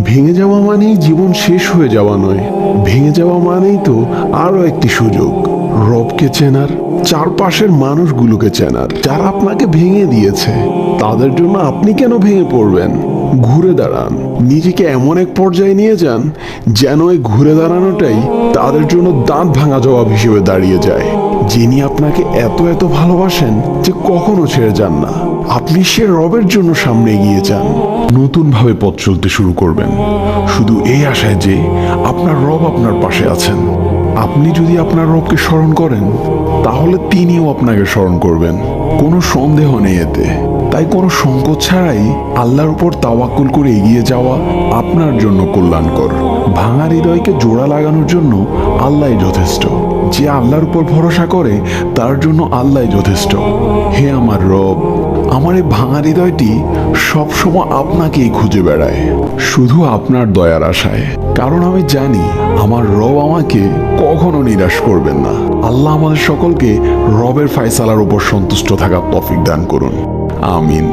ভেঙে যাওয়া মানেই জীবন শেষ হয়ে যাওয়া নয়, ভেঙে যাওয়া মানেই তো আরো একটি সুযোগ রবকে চেনার, চারপাশের মানুষগুলোকে চেনার যারা আপনাকে ভেঙে দিয়েছে। তাদের জন্য আপনি কেন ভেঙে পড়বেন? ঘুরে দাঁড়ান, নিজেকে এমন এক পর্যায়ে নিয়ে যান যেন এই ঘুরে দাঁড়ানোটাই তাদের জন্য দাঁত ভাঙা জবাব হিসেবে দাঁড়িয়ে যায়। যিনি আপনাকে এত এত ভালোবাসেন যে কখনো ছেড়ে যান না, আপনি সে রবের জন্য সামনে এগিয়ে যান। নতুন ভাবে পথ চলতে শুরু করবেন, শুধু এই আশায় যে আপনার রব আপনার পাশে আছেন। আপনি যদি আপনার রবকে স্মরণ করেন, তাহলে তিনিও আপনাকে স্মরণ করবেন। কোনো সন্দেহ নেই এতে। তাই কোনো সংকোচ ছাড়াই আল্লাহর উপর তাওয়াক্কুল করে এগিয়ে যাওয়া আপনার জন্য কল্যাণকর। ভাঙা হৃদয়কে জোড়া লাগানোর জন্য আল্লাহই যথেষ্ট। যে আল্লাহর উপর ভরসা করে তার জন্য আল্লাহই যথেষ্ট। হে আমার রব, আমার এই ভাঙা হৃদয়টি সবসময় আপনাকেই খুঁজে বেড়ায়, শুধু আপনার দয়ার আশায়। কারণ আমি জানি আমার রব আমাকে কখনো নিরাশ করবেন না। আল্লাহ আমাদের সকলকে রবের ফায়সালার উপর সন্তুষ্ট থাকার তৌফিক দান করুন। আমিন।